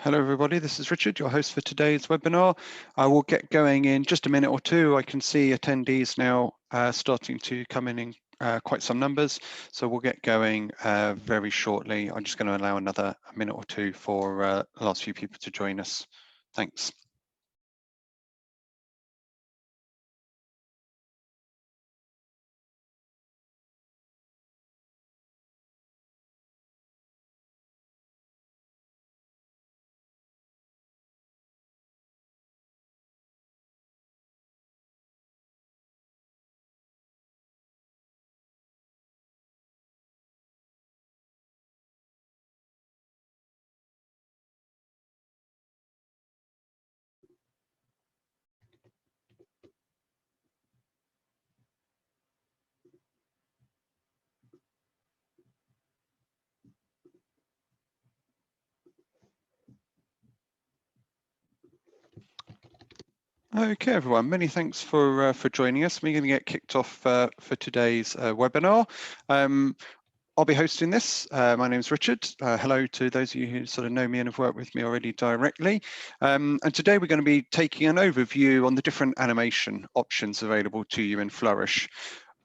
Hello everybody, this is Richard, your host for today's webinar. I will get going in just a minute or two. I can see attendees now starting to come in quite some numbers, so we'll get going very shortly. I'm just going to allow another minute or two for the last few people to join us. Thanks. Okay, everyone, many thanks for joining us. We're going to get kicked off for today's webinar. I'll be hosting this. My name is Richard. Hello to those of you who sort of know me and have worked with me already directly. And today we're going to be taking an overview on the different animation options available to you in Flourish.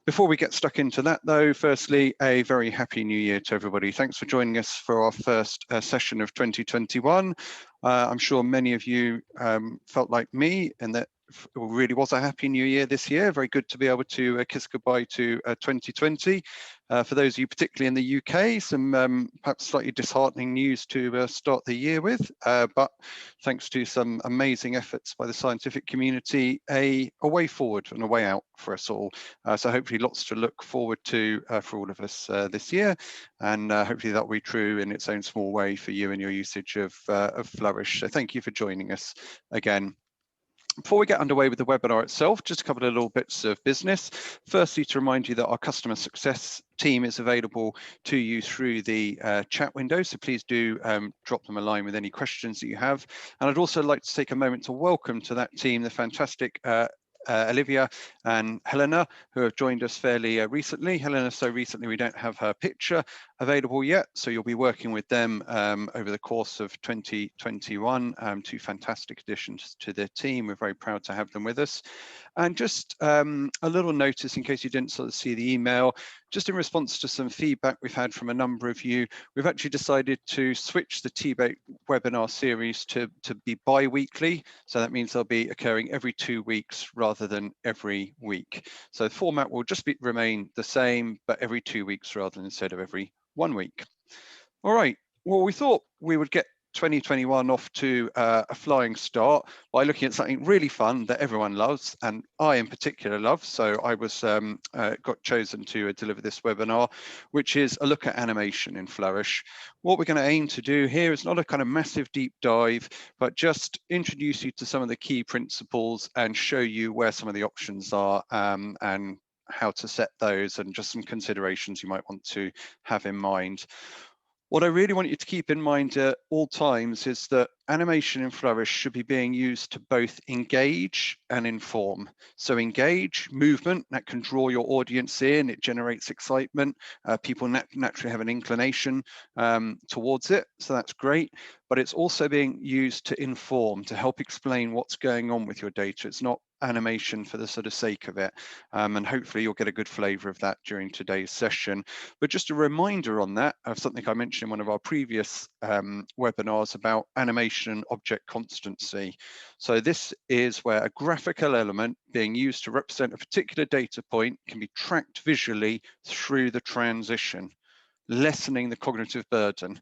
Before we get stuck into that though, firstly, a very happy new year to everybody. Thanks for joining us for our first session of 2021. I'm sure many of you felt like me and that it really was a happy new year this year. Very good to be able to kiss goodbye to 2020. For those of you particularly in the UK, some perhaps slightly disheartening news to start the year with, but thanks to some amazing efforts by the scientific community, a way forward and a way out for us all. So hopefully lots to look forward to for all of us this year, and hopefully that will be true in its own small way for you and your usage of Flourish. So thank you for joining us again. Before we get underway with the webinar itself, just a couple of little bits of business. Firstly, to remind you that our customer success team is available to you through the chat window, so please do drop them a line with any questions that you have. And I'd also like to take a moment to welcome to that team the fantastic Olivia and Helena, who have joined us fairly recently. Helena, so recently we don't have her picture available yet, so you'll be working with them over the course of 2021. Two fantastic additions to the team. We're very proud to have them with us. And just a little notice in case you didn't sort of see the email, just in response to some feedback we've had from a number of you, we've actually decided to switch the TBATE webinar series to be bi-weekly. So that means they'll be occurring every 2 weeks rather than every week. So the format will just remain the same, but every 2 weeks rather than instead of every 1 week. All right, well, we thought we would get 2021 off to a flying start by looking at something really fun that everyone loves, and I in particular love. So I was got chosen to deliver this webinar, which is a look at animation in Flourish. What we're going to aim to do here is not a kind of massive deep dive, but just introduce you to some of the key principles and show you where some of the options are and how to set those, and just some considerations you might want to have in mind. What I really want you to keep in mind at all times is that animation in Flourish should be being used to both engage and inform. So engage, movement, that can draw your audience in, it generates excitement. People naturally have an inclination towards it, so that's great. But it's also being used to inform, to help explain what's going on with your data. It's not animation for the sort of sake of it. And hopefully you'll get a good flavor of that during today's session. But just a reminder on that of something I mentioned in one of our previous webinars about animation object constancy. So this is where a graphical element being used to represent a particular data point can be tracked visually through the transition, lessening the cognitive burden.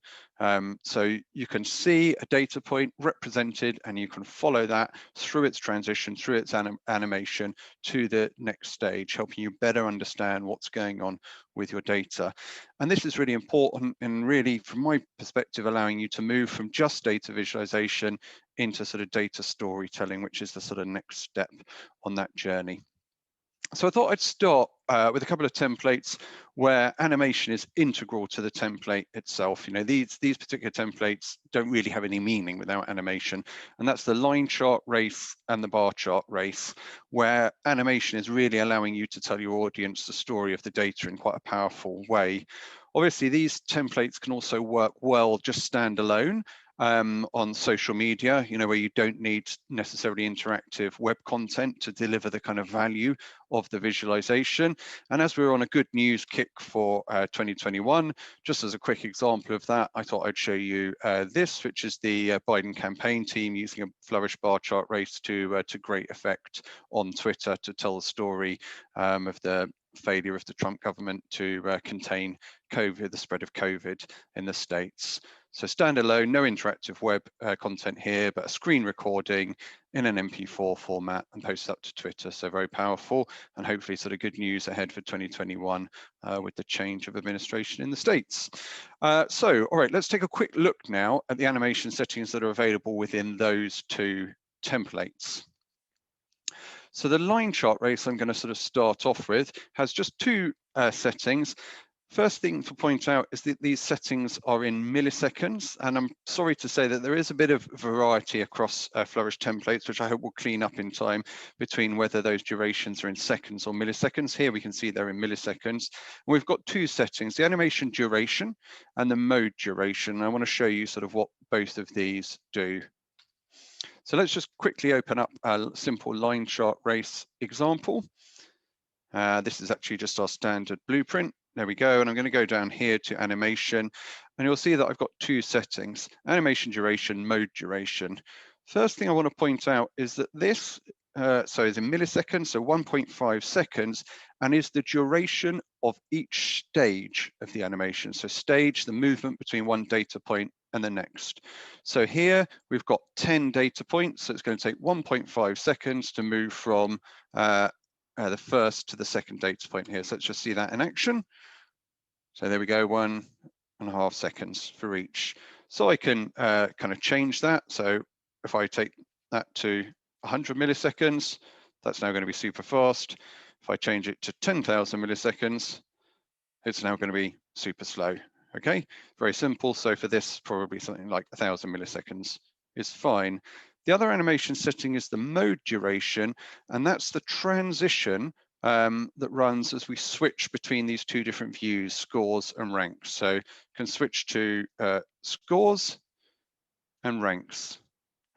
So you can see a data point represented and you can follow that through its transition, through its animation to the next stage, helping you better understand what's going on with your data. And this is really important and really, from my perspective, allowing you to move from just data visualization into sort of data storytelling, which is the sort of next step on that journey. So I thought I'd start with a couple of templates where animation is integral to the template itself. You know, these particular templates don't really have any meaning without animation, and that's the line chart race and the bar chart race, where animation is really allowing you to tell your audience the story of the data in quite a powerful way. Obviously, these templates can also work well just standalone, on social media, where you don't need necessarily interactive web content to deliver the kind of value of the visualization. And as we're on a good news kick for 2021, just as a quick example of that, I thought I'd show you this, which is the Biden campaign team using a Flourish bar chart race to great effect on Twitter to tell the story of the failure of the Trump government to contain COVID, the spread of COVID in the States. So standalone, no interactive web content here, but a screen recording in an MP4 format and post up to Twitter. So very powerful, and hopefully sort of good news ahead for 2021 with the change of administration in the States. So, all right, let's take a quick look now at the animation settings that are available within those two templates. So the line chart race I'm going to sort of start off with has just two settings. First thing to point out is that these settings are in milliseconds, and I'm sorry to say that there is a bit of variety across Flourish templates, which I hope will clean up in time between whether those durations are in seconds or milliseconds. Here we can see they're in milliseconds. And we've got two settings, the animation duration and the mode duration. I want to show you sort of what both of these do. So let's just quickly open up a simple line chart race example. This is actually just our standard blueprint. There we go, and I'm going to go down here to animation, and you'll see that I've got two settings, animation duration, mode duration. First thing I want to point out is that this, is in milliseconds, so 1.5 seconds, and is the duration of each stage of the animation. So stage, the movement between one data point and the next. So here we've got 10 data points, so it's going to take 1.5 seconds to move from the first to the second data point here. So let's just see that in action. So there we go, 1.5 seconds for each. So I can kind of change that. So if I take that to 100 milliseconds, that's now going to be super fast. If I change it to 10,000 milliseconds, it's now going to be super slow. Okay, very simple. So for this, probably something like 1,000 milliseconds is fine. The other animation setting is the mode duration, and that's the transition that runs as we switch between these two different views, scores and ranks. So you can switch to scores and ranks.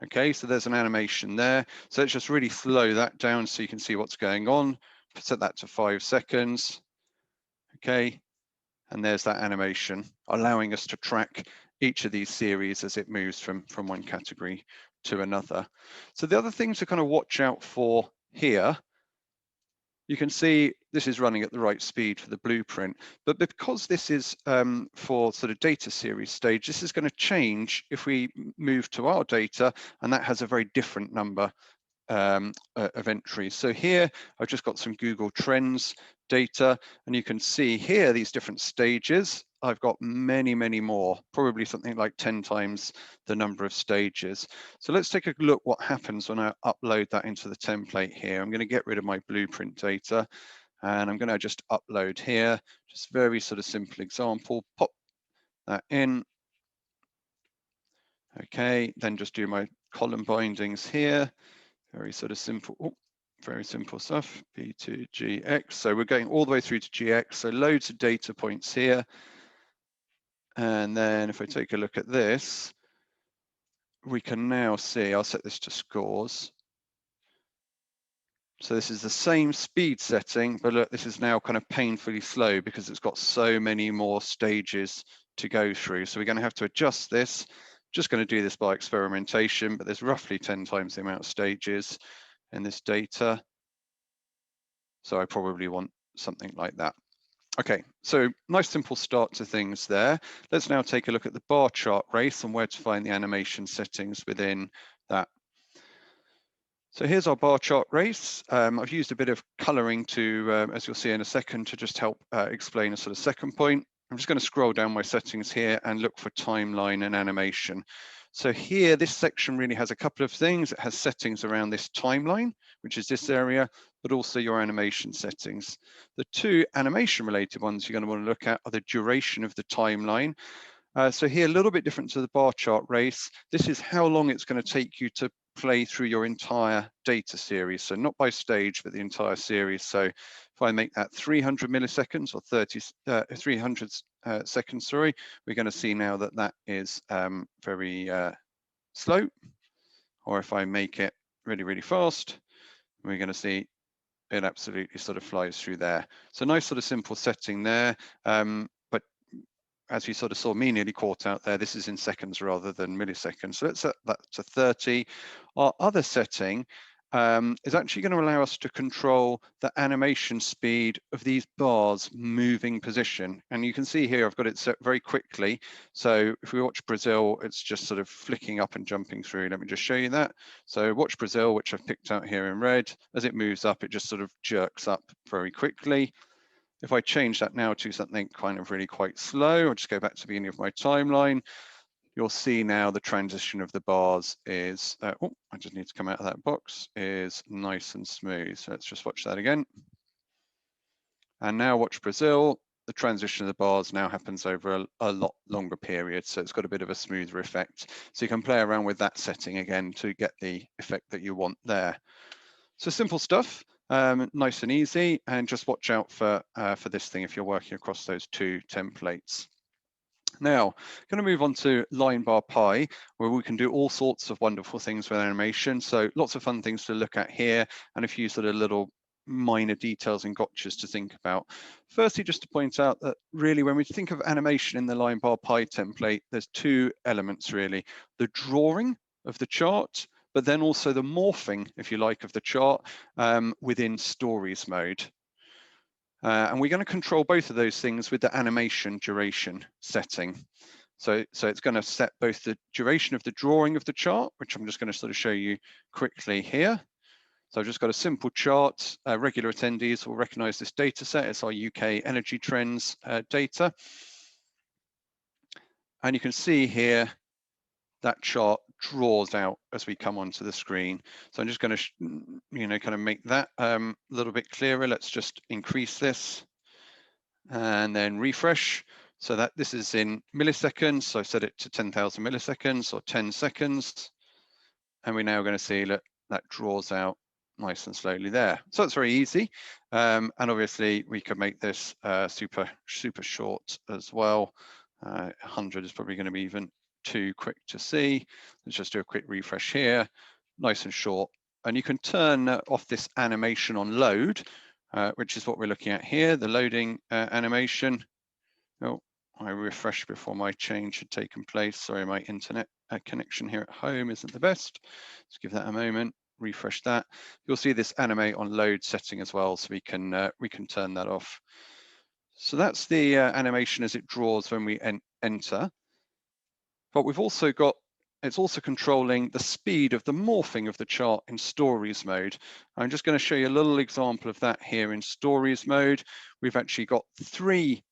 Okay, so there's an animation there. So let's just really slow that down so you can see what's going on. Set that to 5 seconds. Okay, and there's that animation, allowing us to track each of these series as it moves from one category to another. So the other thing to kind of watch out for here, you can see this is running at the right speed for the blueprint, but because this is for sort of data series stage, this is going to change if we move to our data, and that has a very different number of entries. So here I've just got some Google Trends data, and you can see here these different stages. I've got many, many more, probably something like 10 times the number of stages. So let's take a look what happens when I upload that into the template here. I'm going to get rid of my blueprint data, and I'm going to just upload here, just very sort of simple example, pop that in. Okay, then just do my column bindings here. Very sort of simple, very simple stuff, B to GX. So we're going all the way through to GX, so loads of data points here. And then if I take a look at this, we can now see, I'll set this to scores. So this is the same speed setting, but look, this is now kind of painfully slow because it's got so many more stages to go through. So we're going to have to adjust this. Just going to do this by experimentation, but there's roughly 10 times the amount of stages in this data. So I probably want something like that. Okay, so nice simple start to things there. Let's now take a look at the bar chart race and where to find the animation settings within that. So here's our bar chart race. I've used a bit of coloring to, as you'll see in a second, to just help explain a sort of second point. I'm just going to scroll down my settings here and look for timeline and animation. So here, this section really has a couple of things. It has settings around this timeline, which is this area, but also your animation settings. The two animation related ones you're going to want to look at are the duration of the timeline. So here, a little bit different to the bar chart race. This is how long it's going to take you to play through your entire data series. So not by stage, but the entire series. So if I make that 300 milliseconds or 300 seconds, sorry, we're going to see now that that is very slow. Or if I make it really, really fast, we're going to see it absolutely sort of flies through there. So nice sort of simple setting there. But as you sort of saw me nearly caught out there, this is in seconds rather than milliseconds. So let's set that to 30. Our other setting is actually going to allow us to control the animation speed of these bars moving position. And you can see here, I've got it set very quickly. So if we watch Brazil, it's just sort of flicking up and jumping through. Let me just show you that. So watch Brazil, which I've picked out here in red. As it moves up, it just sort of jerks up very quickly. If I change that now to something kind of really quite slow, I'll just go back to the beginning of my timeline. You'll see now the transition of the bars is, oh, I just need to come out of that box, is nice and smooth. So let's just watch that again. And now watch Brazil. The transition of the bars now happens over a lot longer period. So it's got a bit of a smoother effect. So you can play around with that setting again to get the effect that you want there. So simple stuff, nice and easy. And just watch out for this thing if you're working across those two templates. Now, going to move on to line bar pi, where we can do all sorts of wonderful things with animation. So lots of fun things to look at here, and a few sort of little minor details and gotchas to think about. Firstly, just to point out that really when we think of animation in the line bar pi template, there's two elements really. The drawing of the chart, but then also the morphing, if you like, of the chart within stories mode. And we're going to control both of those things with the animation duration setting. So it's going to set both the duration of the drawing of the chart, which I'm just going to sort of show you quickly here. So I've just got a simple chart. Regular attendees will recognize this data set. It's our UK energy trends data. And you can see here that chart draws out as we come onto the screen. So I'm just going to, kind of make that a little bit clearer. Let's just increase this and then refresh. So that this is in milliseconds. So I set it to 10,000 milliseconds or 10 seconds. And we're now going to see that that draws out nice and slowly there. So it's very easy. And obviously we could make this super short as well. 100 is probably going to be even too quick to see. Let's just do a quick refresh here. Nice and short. And you can turn off this animation on load, which is what we're looking at here, the loading animation. Oh, I refreshed before my change had taken place. Sorry, my internet connection here at home isn't the best. Let's give that a moment, refresh that. You'll see this animate on load setting as well, so we can turn that off. So that's the animation as it draws when we enter. But we've also got, it's also controlling the speed of the morphing of the chart in stories mode. I'm just going to show you a little example of that here in stories mode. We've actually got three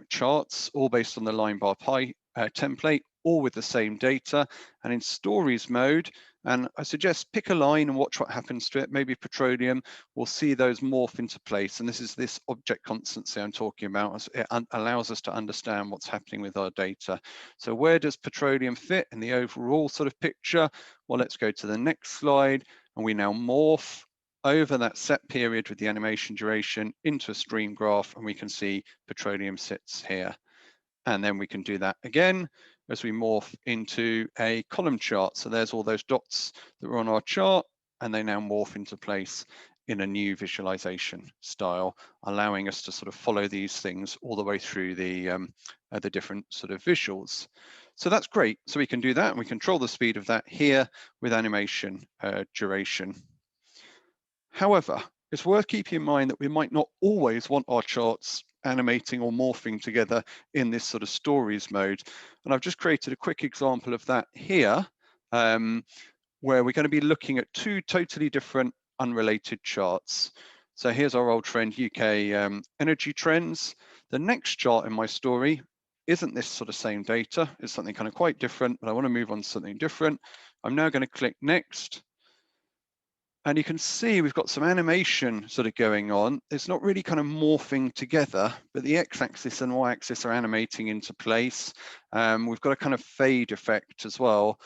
charts, all based on the line bar pi template, all with the same data. And in stories mode, and I suggest pick a line and watch what happens to it. Maybe petroleum, we'll see those morph into place. And this is this object constancy I'm talking about. It allows us to understand what's happening with our data. So where does petroleum fit in the overall sort of picture? Well, let's go to the next slide. And we now morph over that set period with the animation duration into a stream graph, and we can see petroleum sits here. And then we can do that again as we morph into a column chart. So there's all those dots that were on our chart, and they now morph into place in a new visualization style, allowing us to sort of follow these things all the way through the different sort of visuals. So that's great. So we can do that, and we control the speed of that here with animation duration. However, it's worth keeping in mind that we might not always want our charts animating or morphing together in this sort of stories mode. And I've just created a quick example of that here, where we're going to be looking at two totally different unrelated charts. So here's our old trend, UK energy trends. The next chart in my story isn't this sort of same data. It's something kind of quite different, but I want to move on to something different. I'm now going to click next. And you can see we've got some animation sort of going on. It's not really kind of morphing together, but the x-axis and y-axis are animating into place. We've got a kind of fade effect as well.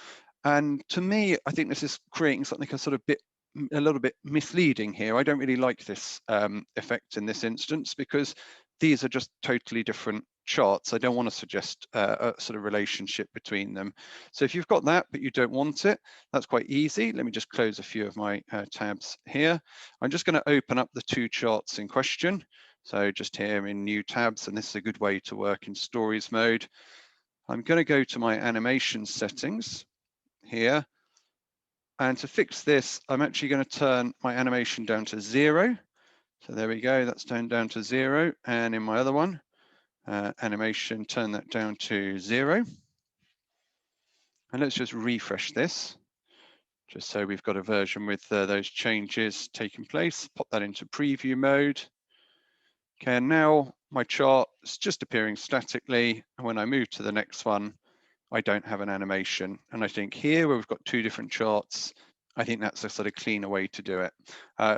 And to me, I think this is creating something a little bit misleading here. I don't really like this effect in this instance, because these are just totally different charts. I don't want to suggest a sort of relationship between them. So if you've got that, but you don't want it, that's quite easy. Let me just close a few of my tabs here. I'm just going to open up the two charts in question. So just here in new tabs, and this is a good way to work in stories mode. I'm going to go to my animation settings here. And to fix this, I'm actually going to turn my animation down to 0. So there we go, that's down to 0. And in my other one, animation, turn that down to 0. And let's just refresh this, just so we've got a version with those changes taking place. Pop that into preview mode. Okay, and now my chart is just appearing statically. And when I move to the next one, I don't have an animation. And I think here, where we've got two different charts, I think that's a sort of cleaner way to do it.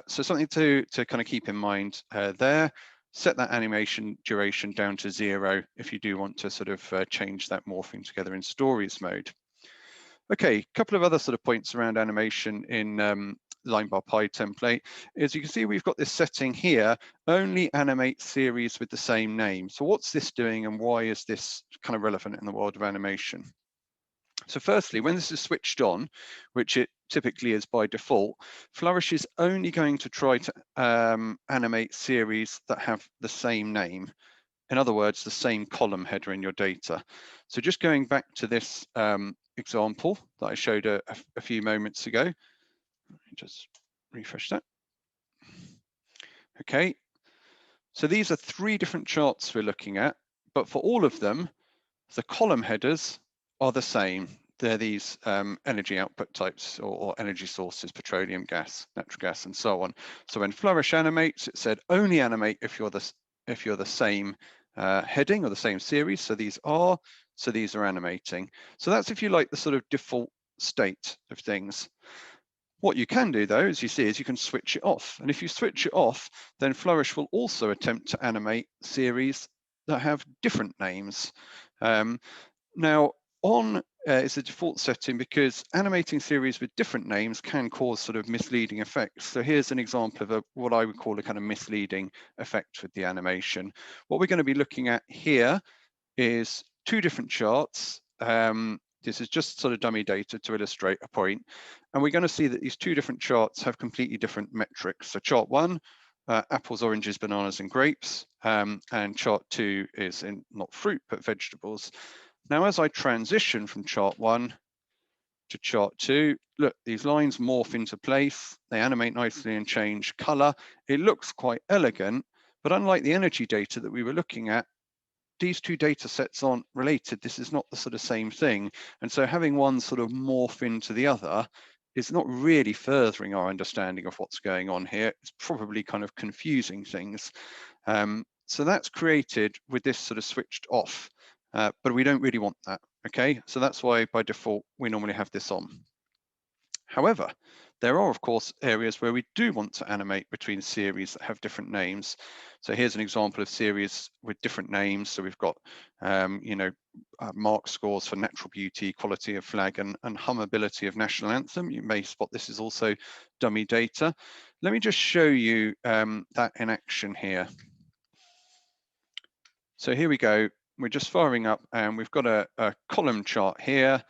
So something to kind of keep in mind there. Set that animation duration down to 0 if you do want to sort of change that morphing together in stories mode. Okay, a couple of other sort of points around animation in line bar pie template. As you can see, we've got this setting here, only animate series with the same name. So what's this doing and why is this kind of relevant in the world of animation? So firstly, when this is switched on, which it typically is by default, Flourish is only going to try to animate series that have the same name. In other words, the same column header in your data. So just going back to this example that I showed a few moments ago, let me just refresh that. Okay, so these are 3 different charts we're looking at, but for all of them, the column headers are the same. They're these energy output types or energy sources, petroleum, gas, natural gas, and so on. So when Flourish animates, it said only animate if you're the same heading or the same series. So these are animating. So that's, if you like, the sort of default state of things. What you can do, though, as you see, is you can switch it off. And if you switch it off, then Flourish will also attempt to animate series that have different names. Now, on is the default setting because animating series with different names can cause sort of misleading effects. So here's an example of what I would call a kind of misleading effect with the animation. What we're going to be looking at here is 2 different charts. This is just sort of dummy data to illustrate a point. And we're going to see that these 2 different charts have completely different metrics. So chart 1, apples, oranges, bananas, and grapes. And chart 2 is in not fruit, but vegetables. Now, as I transition from chart 1 to chart 2, look, these lines morph into place. They animate nicely and change color. It looks quite elegant, but unlike the energy data that we were looking at, these 2 data sets aren't related. This is not the sort of same thing. And so having one sort of morph into the other is not really furthering our understanding of what's going on here. It's probably kind of confusing things. So that's created with this sort of switched off, but we don't really want that, okay? So that's why by default, we normally have this on. However, there are, of course, areas where we do want to animate between series that have different names. So here's an example of series with different names. So we've got, mark scores for natural beauty, quality of flag, and hummability of national anthem. You may spot this is also dummy data. Let me just show you that in action here. So here we go. We're just firing up, and we've got a column chart here.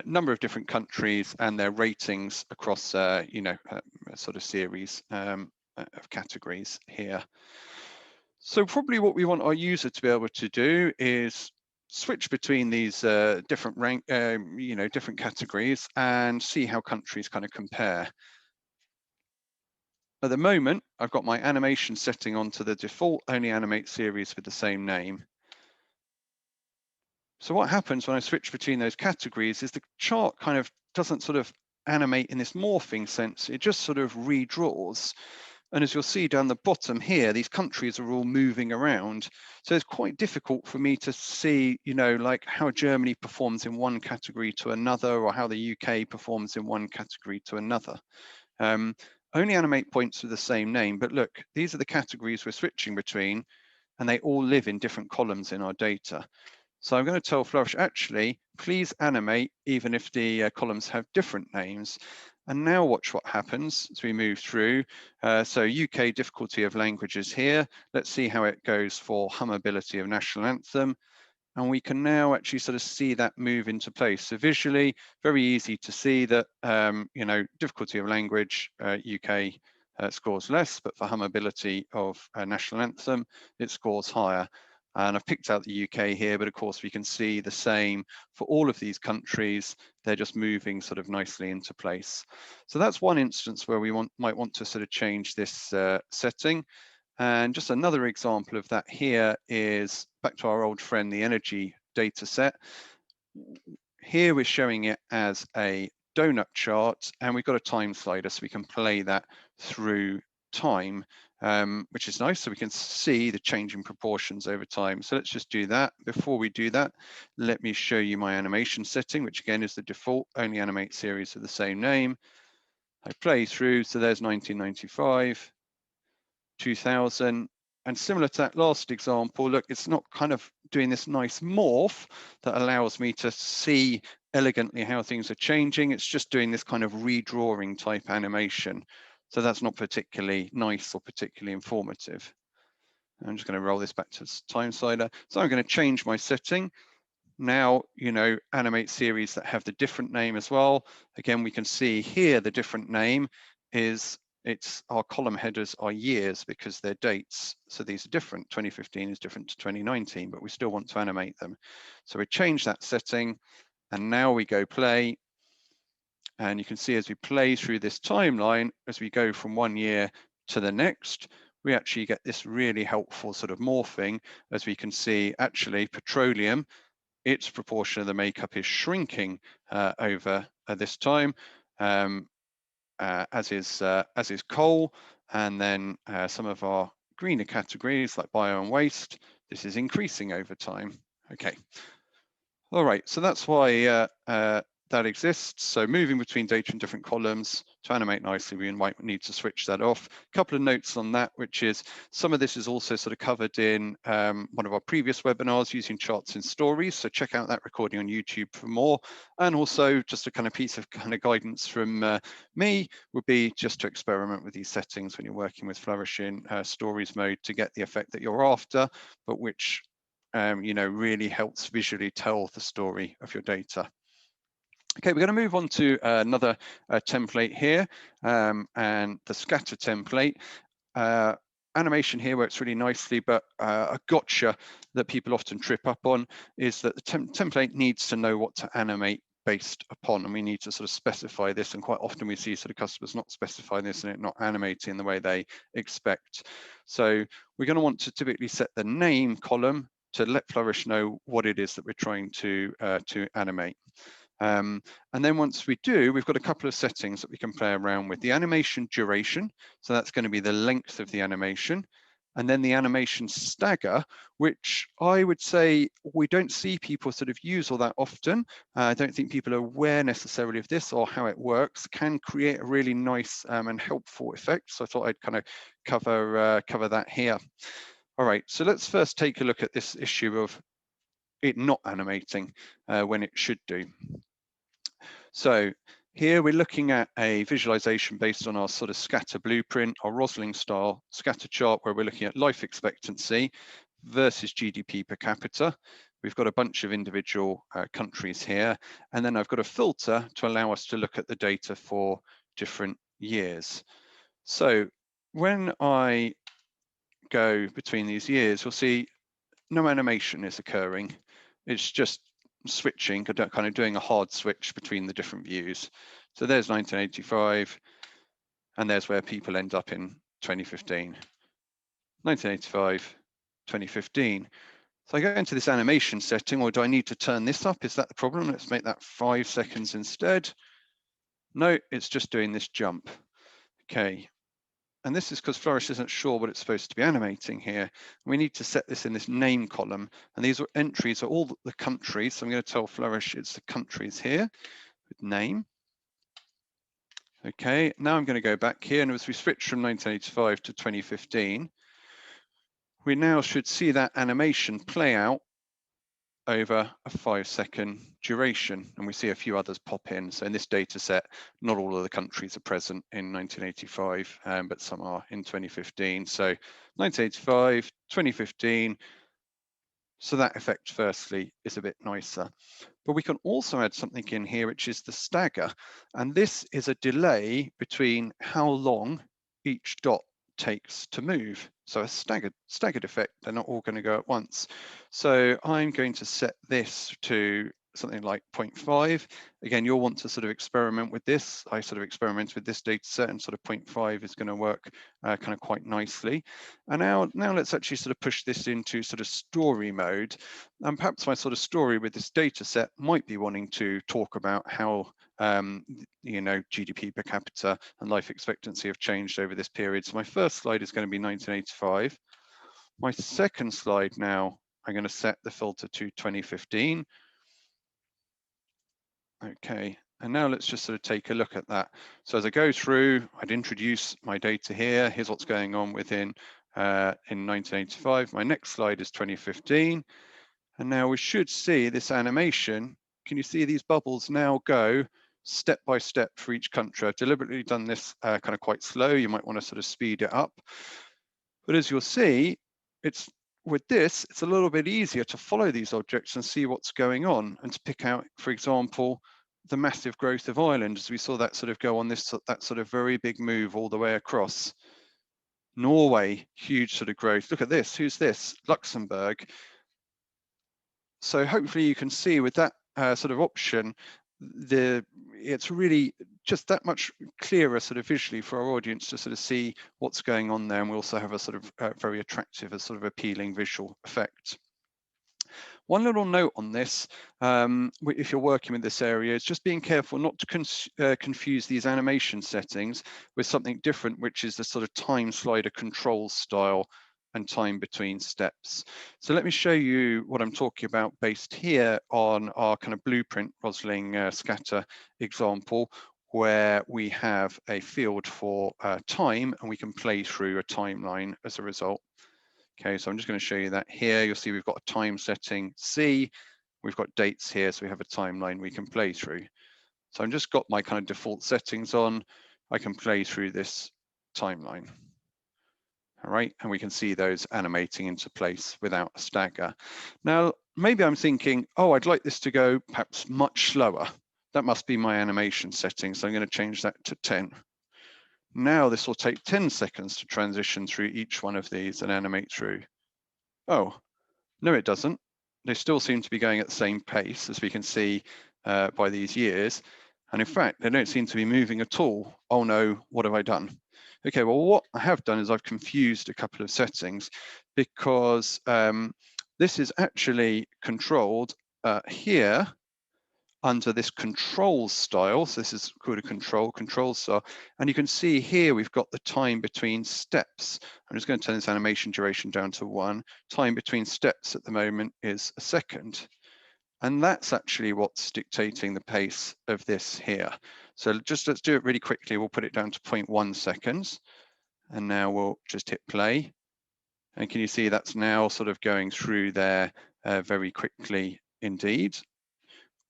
Number of different countries and their ratings across, a sort of series of categories here. So probably what we want our user to be able to do is switch between these different different categories and see how countries kind of compare. At the moment, I've got my animation setting onto the default only animate series with the same name. So what happens when I switch between those categories is the chart kind of doesn't sort of animate in this morphing sense. It just sort of redraws. And as you'll see down the bottom here, these countries are all moving around. So it's quite difficult for me to see, like how Germany performs in one category to another, or how the UK performs in one category to another. Only animate points with the same name, but look, these are the categories we're switching between, and they all live in different columns in our data. So I'm going to tell Flourish, actually, please animate even if the columns have different names. And now watch what happens as we move through. So UK difficulty of languages here. Let's see how it goes for hummability of national anthem. And we can now actually sort of see that move into place. So visually, very easy to see that, you know, difficulty of language, UK scores less, but for hummability of national anthem, it scores higher. And I've picked out the UK here, but of course we can see the same for all of these countries. They're just moving sort of nicely into place. So that's one instance where we might want to sort of change this setting. And just another example of that here is back to our old friend, the energy data set. Here we're showing it as a donut chart, and we've got a time slider, so we can play that through time, which is nice. So we can see the changing proportions over time. So let's just do that. Before we do that, let me show you my animation setting, which again is the default, only animate series of the same name. I play through, so there's 1995. 2000, and similar to that last example, look, it's not kind of doing this nice morph that allows me to see elegantly how things are changing. It's just doing this kind of redrawing type animation. So that's not particularly nice or particularly informative. I'm just going to roll this back to time slider. So I'm going to change my setting. Now, you know, animate series that have the different name as well. Again, we can see here the different name is our column headers are years because they're dates. So these are different. 2015 is different to 2019, but we still want to animate them. So we change that setting, and now we go play. And you can see as we play through this timeline, as we go from one year to the next, we actually get this really helpful sort of morphing, as we can see actually petroleum, its proportion of the makeup is shrinking over this time, as is coal, and then some of our greener categories like bio and waste. This is increasing over time. Okay. All right, so that's why that exists. So moving between data in different columns to animate nicely, we might need to switch that off. A couple of notes on that, which is some of this is also sort of covered in one of our previous webinars using charts in stories. So check out that recording on YouTube for more. And also just a kind of piece of kind of guidance from me would be just to experiment with these settings when you're working with Flourish in stories mode to get the effect that you're after, but which you know, really helps visually tell the story of your data. Okay, we're going to move on to another template here, and the scatter template. Animation here works really nicely, but a gotcha that people often trip up on is that the template needs to know what to animate based upon, and we need to sort of specify this, and quite often we see sort of customers not specifying this and it not animating the way they expect. So we're going to want to typically set the name column to let Flourish know what it is that we're trying to animate. And then once we do, we've got a couple of settings that we can play around with. The animation duration, so that's going to be the length of the animation. And then the animation stagger, which I would say we don't see people sort of use all that often. I don't think people are aware necessarily of this or how it works, can create a really nice and helpful effect. So I thought I'd kind of cover that here. All right, so let's first take a look at this issue of it not animating when it should do. So here we're looking at a visualization based on our sort of scatter blueprint, our Rosling style scatter chart, where we're looking at life expectancy versus GDP per capita. We've got a bunch of individual countries here, and then I've got a filter to allow us to look at the data for different years. So when I go between these years, you'll see no animation is occurring. It's just switching, kind of doing a hard switch between the different views. So there's 1985, and there's where people end up in 2015. 1985, 2015. So I go into this animation setting, or do I need to turn this up? Is that the problem? Let's make that 5 seconds instead. No, it's just doing this jump. Okay. And this is because Flourish isn't sure what it's supposed to be animating here. We need to set this in this name column. And these are entries are all the countries. So I'm going to tell Flourish it's the countries here with name. Okay, now I'm going to go back here. And as we switch from 1985 to 2015, we now should see that animation play out over a 5-second duration. And we see a few others pop in. So in this data set, not all of the countries are present in 1985, but some are in 2015. So 1985, 2015. So that effect, firstly, is a bit nicer. But we can also add something in here, which is the stagger. And this is a delay between how long each dot takes to move. So a staggered effect, they're not all going to go at once. So I'm going to set this to something like 0.5. Again, you'll want to sort of experiment with this. I sort of experimented with this data set, and sort of 0.5 is going to work kind of quite nicely. And now let's actually sort of push this into sort of story mode. And perhaps my sort of story with this data set might be wanting to talk about how you know, GDP per capita and life expectancy have changed over this period. So my first slide is going to be 1985. My second slide now, I'm going to set the filter to 2015. Okay, and now let's just sort of take a look at that. So as I go through, I'd introduce my data here. Here's what's going on within in 1985. My next slide is 2015. And now we should see this animation. Can you see these bubbles now go step by step for each country? I've deliberately done this kind of quite slow. You might want to sort of speed it up. But as you'll see, with this, it's a little bit easier to follow these objects and see what's going on, and to pick out, for example, the massive growth of Ireland, as we saw that sort of go on that sort of very big move all the way across. Norway, huge sort of growth. Look at this. Who's this? Luxembourg. So hopefully you can see with that sort of option, it's really just that much clearer sort of visually for our audience to sort of see what's going on there. And we also have a sort of very attractive, a sort of appealing visual effect. One little note on this, if you're working with this area, is just being careful not to confuse these animation settings with something different, which is the sort of time slider control style and time between steps. So let me show you what I'm talking about based here on our kind of blueprint Rosling scatter example, where we have a field for time and we can play through a timeline as a result. Okay, so I'm just going to show you that here. You'll see we've got a time setting C. We've got dates here, so we have a timeline we can play through. So I've just got my kind of default settings on. I can play through this timeline. All right, and we can see those animating into place without a stagger. Now, maybe I'm thinking, oh, I'd like this to go perhaps much slower. That must be my animation setting, so I'm going to change that to 10. Now this will take 10 seconds to transition through each one of these and animate through. Oh, no, it doesn't. They still seem to be going at the same pace, as we can see by these years. And in fact, they don't seem to be moving at all. Oh no, what have I done? Okay, well, what I have done is I've confused a couple of settings, because this is actually controlled here under this control style. So this is called a control style. And you can see here we've got the time between steps. I'm just going to turn this animation duration down to 1. Time between steps at the moment is a second. And that's actually what's dictating the pace of this here. So let's do it really quickly. We'll put it down to 0.1 seconds. And now we'll just hit play. And can you see that's now sort of going through there very quickly indeed.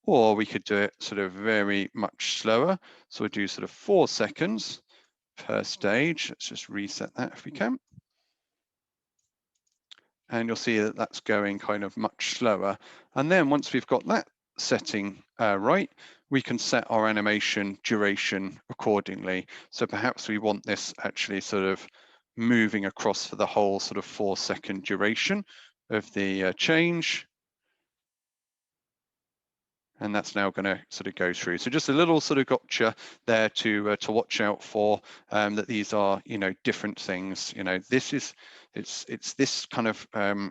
Or we could do it sort of very much slower. So we'll do sort of 4 seconds per stage. Let's just reset that if we can. And you'll see that that's going kind of much slower. And then once we've got that setting right, we can set our animation duration accordingly. So perhaps we want this actually sort of moving across for the whole sort of 4-second duration of the change. And that's now going to sort of go through. So just a little sort of gotcha there to watch out for, that these are, you know, different things. You know, it's this kind of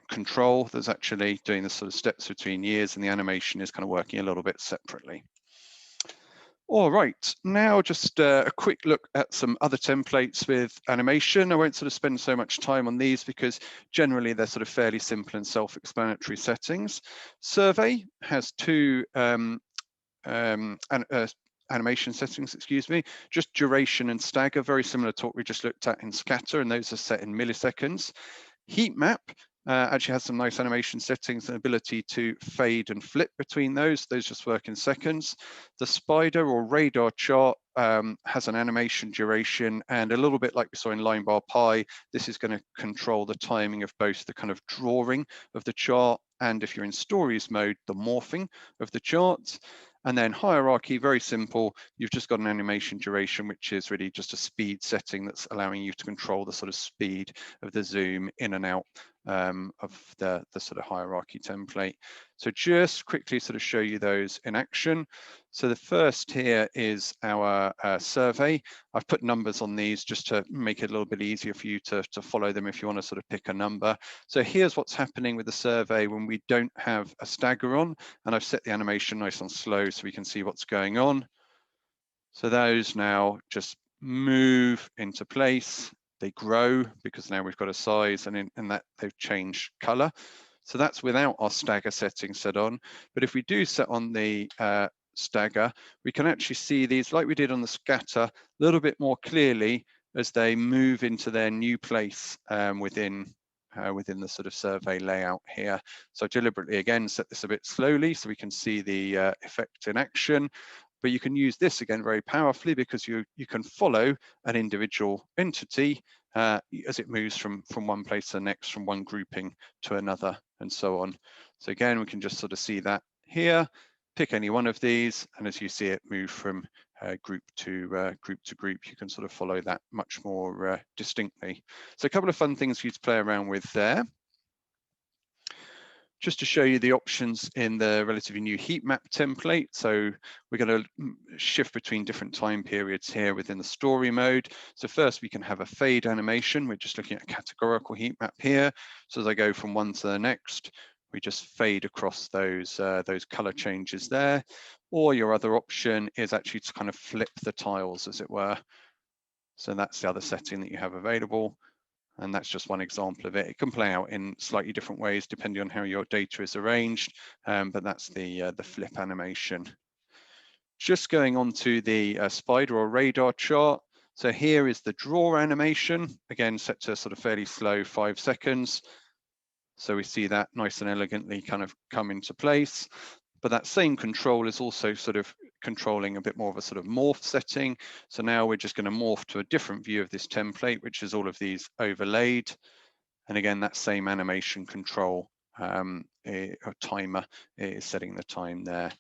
control that's actually doing the sort of steps between years, and the animation is kind of working a little bit separately. All right, now just a quick look at some other templates with animation. I won't sort of spend so much time on these because generally they're sort of fairly simple and self-explanatory settings. Survey has 2 animation settings, excuse me, just duration and stagger, very similar to what we just looked at in scatter, and those are set in milliseconds. Heat map actually has some nice animation settings and ability to fade and flip between those. Those just work in seconds. The spider or radar chart has an animation duration, and a little bit like we saw in line bar pi, this is going to control the timing of both the kind of drawing of the chart, and if you're in stories mode, the morphing of the charts. And then hierarchy, very simple. You've just got an animation duration, which is really just a speed setting that's allowing you to control the sort of speed of the zoom in and out of the sort of hierarchy template. So just quickly sort of show you those in action. So the first here is our survey. I've put numbers on these just to make it a little bit easier for you to follow them if you want to sort of pick a number. So here's what's happening with the survey when we don't have a stagger on, and I've set the animation nice and slow so we can see what's going on. So those now just move into place. They grow because now we've got a size, and in that they've changed color. So that's without our stagger setting set on. But if we do set on the stagger, we can actually see these, like we did on the scatter, a little bit more clearly as they move into their new place within the sort of survey layout here. So deliberately, again, set this a bit slowly so we can see the effect in action. But you can use this again very powerfully because you can follow an individual entity as it moves from one place to the next, from one grouping to another, and so on. So again, we can just sort of see that here. Pick any one of these, and as you see it move from group to group, you can sort of follow that much more distinctly. So a couple of fun things for you to play around with there. Just to show you the options in the relatively new heat map template. So we're going to shift between different time periods here within the story mode. So first we can have a fade animation. We're just looking at a categorical heat map here. So as I go from one to the next, we just fade across those color changes there. Or your other option is actually to kind of flip the tiles, as it were. So that's the other setting that you have available. And that's just one example of it. It can play out in slightly different ways depending on how your data is arranged, but that's the flip animation. Just going on to the spider or radar chart. So here is the draw animation, again set to sort of fairly slow, 5 seconds. So we see that nice and elegantly kind of come into place. But that same control is also sort of controlling a bit more of a sort of morph setting. So now we're just going to morph to a different view of this template, which is all of these overlaid. And again, that same animation control timer is setting the time there.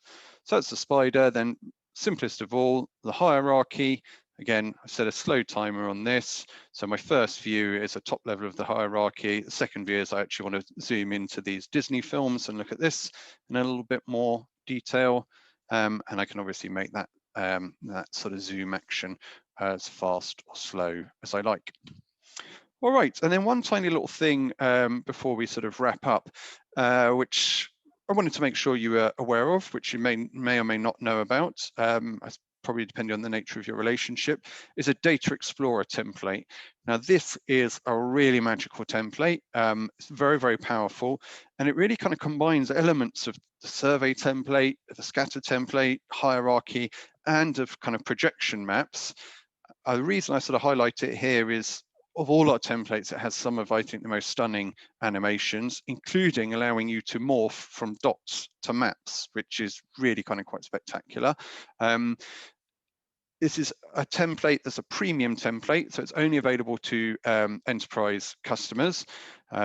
So that's the spider. Then simplest of all, the hierarchy. Again, I set a slow timer on this. So my first view is a top level of the hierarchy. The second view is I actually want to zoom into these Disney films and look at this in a little bit more detail. And I can obviously make that, that sort of zoom action as fast or slow as I like. All right, and then one tiny little thing before we sort of wrap up, which I wanted to make sure you were aware of, which you may or may not know about, probably depending on the nature of your relationship, is a Data Explorer template. Now, this is a really magical template. It's very, very powerful, and it really kind of combines elements of the survey template, the scatter template, hierarchy, and of kind of projection maps. The reason I sort of highlight it here is, of all our templates, it has some of, I think, the most stunning animations, including allowing you to morph from dots to maps, which is really kind of quite spectacular. This is a template that's a premium template, so it's only available to enterprise customers.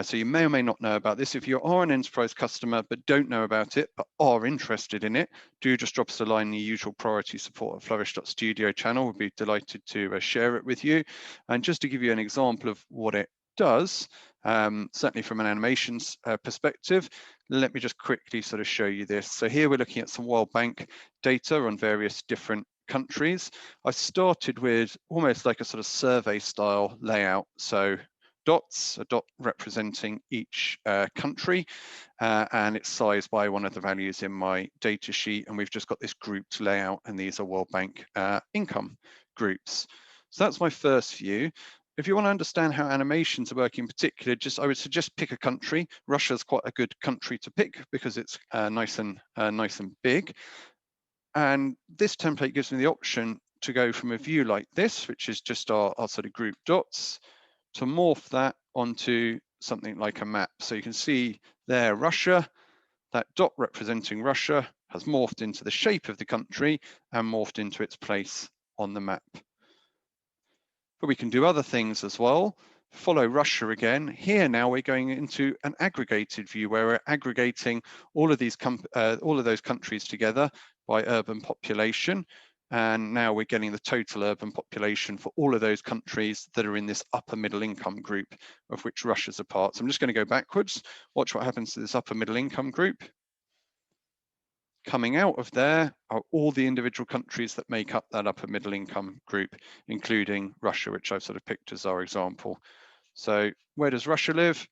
So you may or may not know about this. If you are an enterprise customer but don't know about it, but are interested in it, do just drop us a line in the usual priority support at flourish.studio channel. We'll be delighted to share it with you. And just to give you an example of what it does, certainly from an animations perspective, let me just quickly sort of show you this. So here we're looking at some World Bank data on various different countries. I started with almost like a sort of survey style layout. So dots, a dot representing each country, and it's sized by one of the values in my data sheet. And we've just got this grouped layout, and these are World Bank income groups. So that's my first view. If you want to understand how animations are working in particular, I would suggest pick a country. Russia's quite a good country to pick because it's nice and big. And this template gives me the option to go from a view like this, which is just our sort of group dots, to morph that onto something like a map. So you can see there Russia, that dot representing Russia has morphed into the shape of the country and morphed into its place on the map. But we can do other things as well. Follow Russia again. Here now we're going into an aggregated view where we're aggregating all of those countries together by urban population. And now we're getting the total urban population for all of those countries that are in this upper middle income group, of which Russia's a part. So I'm just going to go backwards. Watch what happens to this upper middle income group. Coming out of there are all the individual countries that make up that upper middle income group, including Russia, which I've sort of picked as our example. So where does Russia live?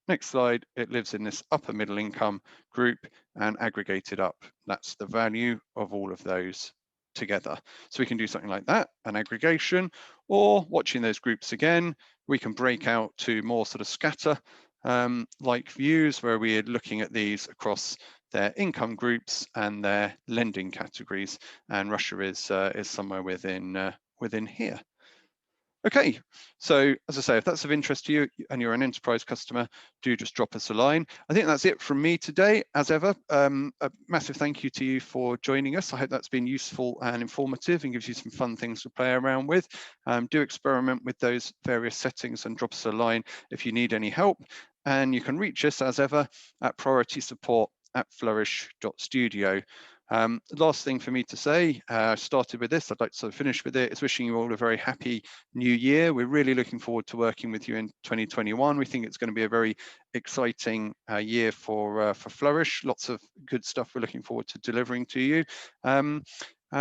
Next slide, it lives in this upper middle income group and aggregated up. That's the value of all of those together. So we can do something like that, an aggregation, or watching those groups again, we can break out to more sort of scatter like views where we're looking at these across their income groups and their lending categories. And Russia is somewhere within here. Okay, so as I say, if that's of interest to you and you're an enterprise customer, do just drop us a line. I think that's it from me today. As ever, a massive thank you to you for joining us. I hope that's been useful and informative and gives you some fun things to play around with. Do experiment with those various settings and drop us a line if you need any help. And you can reach us as ever at prioritysupport@flourish.studio. Last thing for me to say, I started with this, I'd like to sort of finish with it, is wishing you all a very happy new year. We're really looking forward to working with you in 2021. We think it's going to be a very exciting year for Flourish. Lots of good stuff we're looking forward to delivering to you. So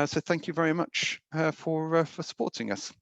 thank you very much for supporting us.